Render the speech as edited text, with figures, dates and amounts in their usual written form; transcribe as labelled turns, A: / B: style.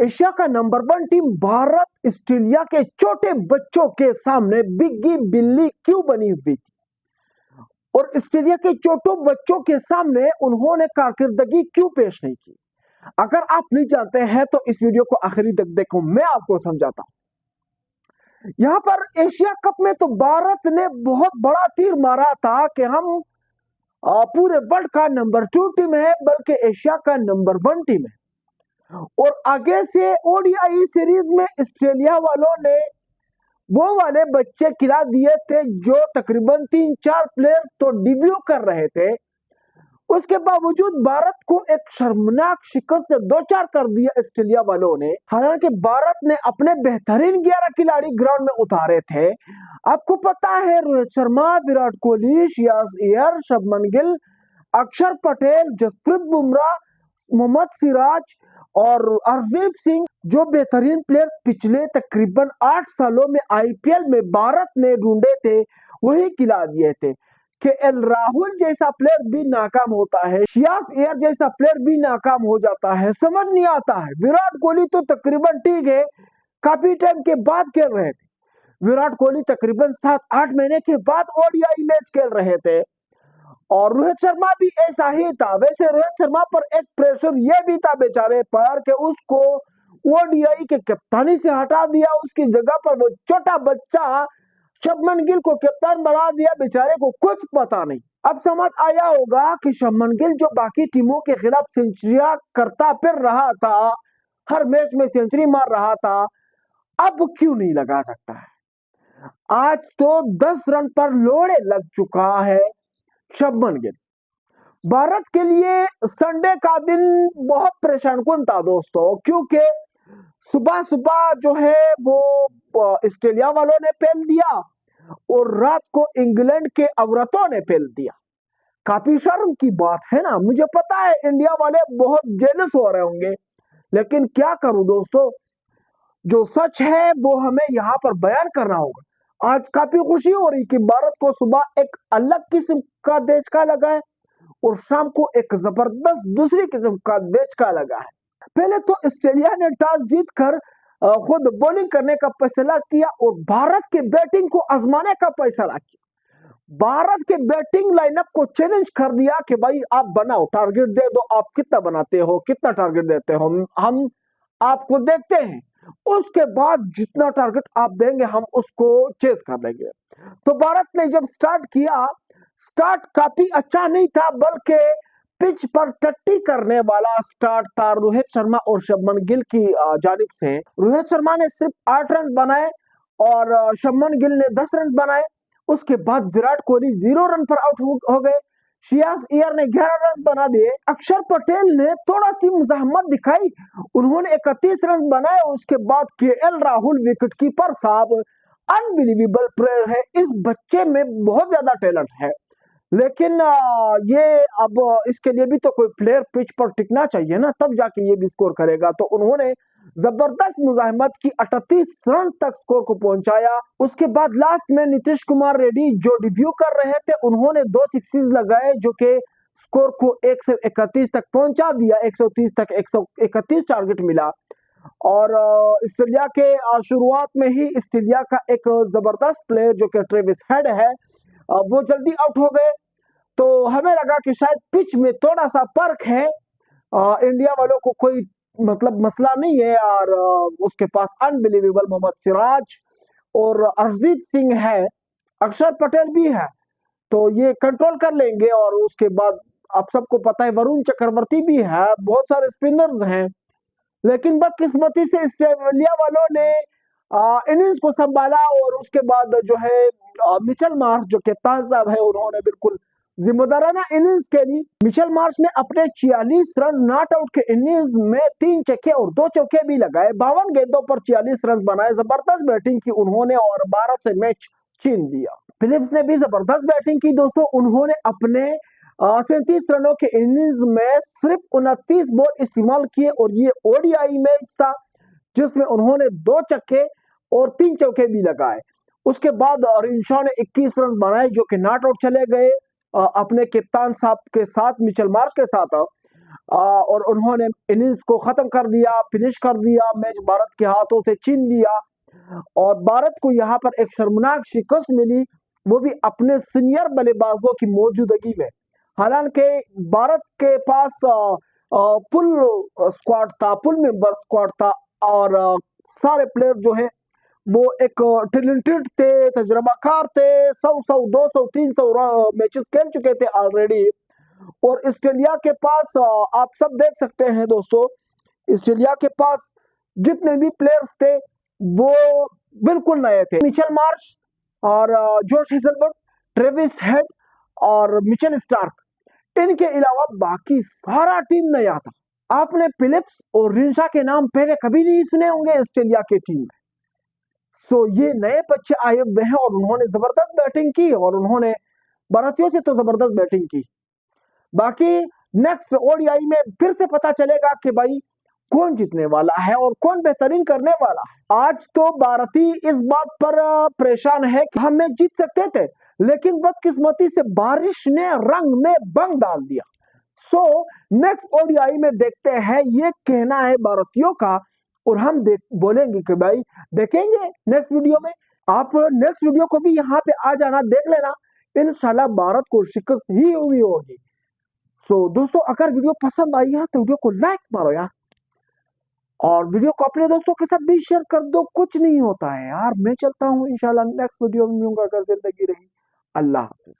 A: Asia का number 1 team Bharat Australia के छोटे बच्चों के सामने बिग्गी बिल्ली क्यों बनी हुई थी और ऑस्ट्रेलिया के छोटे बच्चों के सामने उन्होंने कारकर्दगी क्यों पेश नहीं की। अगर आप नहीं जानते हैं तो इस वीडियो को आखिरी तक देखो, मैं आपको समझाता हूं। यहाँ पर एशिया कप में तो भारत ने बहुत बड़ा तीर मारा था कि हम पूरे वर्ल्ड का नंबर 2 टीम है, बल्कि एशिया का नंबर 1 टीम है। और आगे से ओडीआई सीरीज में ऑस्ट्रेलिया वालों ने वो वाले बच्चे खिला दिए थे जो तकरीबन 3-4 प्लेयर्स तो डेब्यू कर रहे थे। उसके बावजूद भारत को एक शर्मनाक शिकस्त से 2-4 कर दिया ऑस्ट्रेलिया वालों ने। हालांकि भारत ने अपने बेहतरीन 11 खिलाड़ी ग्राउंड में उतारे थे। आपको पता है, रोहित शर्मा, विराट कोहली, श्रेयस अय्यर, शुभमन गिल, अक्षर पटेल, जसप्रीत बुमराह, मोहम्मद सिराज और अर्शदीप सिंह जो बेहतरीन प्लेयर पिछले तकरीबन 8 सालों में आईपीएल में भारत ने ढूंढे थे, वही खिला दिए थे। केएल राहुल जैसा प्लेयर भी नाकाम होता है, श्रेयस अय्यर जैसा प्लेयर भी नाकाम हो जाता है, समझ नहीं आता है। विराट कोहली तो तकरीबन ठीक है, काफी टाइम के बाद खेल रहे थे। विराट कोहली तकरीबन 7-8 महीने के बाद ओडीआई मैच खेल रहे थे। और रोहित शर्मा भी ऐसा ही था। वैसे रोहित शर्मा पर एक प्रेशर यह भी था बेचारे पर कि उसको ओडीआई के कप्तानी से हटा दिया, उसकी जगह पर वो छोटा बच्चा शुभमन गिल को कप्तान बना दिया। बेचारे को कुछ पता नहीं। अब समझ आया होगा कि शुभमन गिल जो बाकी टीमों के खिलाफ सेंचुरियां करता फिर रहा था, हर मैच में सेंचुरी मार रहा था, अब क्यों नहीं लगा सकता है। आज तो 10 रन पर लोड़े लग चुका है शुभमन गिल। भारत के लिए संडे का दिन बहुत परेशान कुन था दोस्तों, क्योंकि सुबह सुबह जो है वो ऑस्ट्रेलिया वालों ने पेल दिया और रात को इंग्लैंड के औरतों ने पेल दिया। काफी शर्म की बात है ना। मुझे पता है इंडिया वाले बहुत जेलस हो रहे होंगे, लेकिन क्या करूं दोस्तों, जो सच है वो हमें यहाँ पर बयान करना होगा। आज काफी खुशी हो रही कि भारत को सुबह एक अलग किस्म का देशका लगा है और शाम को एक जबरदस्त दूसरी किस्म का देशका लगा है। पहले तो ऑस्ट्रेलिया ने टॉस जीतकर खुद बॉलिंग करने का फैसला किया और भारत के बैटिंग को आजमाने का फैसला किया। भारत के बैटिंग लाइनअप को चैलेंज कर दिया कि भाई आप बनाओ, टारगेट दे दो, आप कितना बनाते हो, कितना टारगेट देते हो, हम आपको देखते हैं। उसके बाद जितना टारगेट आप देंगे हम उसको चेस कर देंगे। तो भारत ने जब स्टार्ट किया, स्टार्ट काफी अच्छा नहीं था, बल्कि पिच पर टट्टी करने वाला स्टार्ट था रोहित शर्मा और शुभमन गिल की जानिब से। रोहित शर्मा ने सिर्फ 8 रन बनाए और शुभमन गिल ने 10 रन बनाए। उसके बाद विराट कोहली 0 रन पर आउट हो गए। श्रेयस अय्यर ने 11 रन बना दिए। अक्षर पटेल ने थोड़ा सी मुजाहमत दिखाई, उन्होंने 31 रन बनाए। उसके बाद केएल राहुल विकेटकीपर साहब अनबिलीवेबल प्लेयर है, इस बच्चे में बहुत ज्यादा टैलेंट है, लेकिन ये अब इसके लिए भी तो कोई प्लेयर पिच पर टिकना चाहिए ना, तब जाके ये भी स्कोर करेगा। तो उन्होंने जबरदस्त मुजाहिमत की, 38 रन तक स्कोर को पहुंचाया। उसके बाद लास्ट में नीतीश कुमार रेड्डी जो डेब्यू कर रहे थे, उन्होंने 2 सिक्सेस लगाए जो कि स्कोर को 1 से 31 तक पहुंचा दिया। 130 तक 131 टारगेट मिला। और ऑस्ट्रेलिया के शुरुआत में ही ऑस्ट्रेलिया का एक जबरदस्त प्लेयर जो कि ट्रेविस हेड है, वो जल्दी आउट हो गए। तो हमें लगा कि शायद पिच में थोड़ा सा फर्क है, इंडिया वालों को कोई मतलब मसला नहीं है। और उसके पास अनबिलीवेबल मोहम्मद सिराज और अर्शदीप सिंह है, अक्षर पटेल भी है, तो ये कंट्रोल कर लेंगे। और उसके बाद आप सबको पता है वरुण चक्रवर्ती भी है, बहुत सारे स्पिनर्स हैं। लेकिन बदकिस्मती से ऑस्ट्रेलिया वालों ने इनिंग्स को संभाला और उसके बाद जो है मिचेल मार्श जो कप्तान साहब है, उन्होंने बिल्कुल जिम्मेदाराना इनिंग्स खेली। मिचेल मार्श ने अपने 46 रन नॉट आउट के इनिंग्स में 3 छक्के और 2 चौके भी लगाए। 52 गेंदों पर 46 रन बनाए। जबरदस्त बैटिंग की उन्होंने और भारत से मैच छीन लिया। फिलिप्स ने भी जबरदस्त बैटिंग की दोस्तों। उन्होंने अपने 37 रनों के इनिंग्स में सिर्फ 29 बॉल इस्तेमाल किए और ये ओडीआई मैच था जिसमें उन्होंने 2 छक्के और 3 चौके भी लगाए। उसके बाद रिंशॉ ने 21 रन बनाए जो कि नॉट आउट चले गए अपने कप्तान साहब के साथ, मिचेल मार्श के साथ। और उन्होंने इनिंग्स को खत्म कर दिया, फिनिश कर दिया, मैच भारत के हाथों से छीन लिया और भारत को यहाँ पर एक शर्मनाक शिकस्त मिली, वो भी अपने सीनियर बल्लेबाजों की मौजूदगी में। हालांकि भारत के पास फुल स्क्वाड था, फुल मेंबर स्क्वाड था और सारे प्लेयर जो है वो एक टैलेंटेड थे, तजर्बाकार थे, 100 200 300 मैचेस खेल चुके थे ऑलरेडी। और ऑस्ट्रेलिया के पास आप सब देख सकते हैं दोस्तों, ऑस्ट्रेलिया के पास जितने भी प्लेयर्स थे वो बिल्कुल नए थे। मिचेल मार्श और जोश हेजलवुड, ट्रेविस हेड और मिचेल स्टार्क, इनके अलावा बाकी सारा टीम नया था। आपने फिलिप्स और रिंशा के नाम पहले कभी नहीं सुने होंगे ऑस्ट्रेलिया के टीम में। सो ये नए बच्चे आए हुए हैं और उन्होंने जबरदस्त बैटिंग की और उन्होंने भारतीयों से तो जबरदस्त बैटिंग की। बाकी नेक्स्ट ओडीआई में फिर से पता चलेगा कि भाई कौन जीतने वाला है और कौन बेहतरीन करने वाला है। आज तो भारतीय इस बात पर परेशान है कि हम मैच जीत सकते थे, लेकिन बदकिस्मती से बारिश ने रंग में बंग डाल दिया। सो नेक्स्ट ओडीआई में देखते हैं, ये कहना है भारतीयों का और हम बोलेंगे कि भाई देखेंगे नेक्स्ट वीडियो में। आप नेक्स्ट वीडियो को भी यहाँ पे आ जाना, देख लेना, इंशाल्लाह भारत को शिकस्त ही हुई होगी। सो दोस्तों अगर वीडियो पसंद आई है तो वीडियो को लाइक मारो यार, और वीडियो को अपने दोस्तों के साथ भी शेयर कर दो। कुछ नहीं होता है यार। मैं चलता हूँ, इंशाल्लाह नेक्स्ट वीडियो में मिलूंगा अगर जिंदगी रही। अल्लाह हाफिज।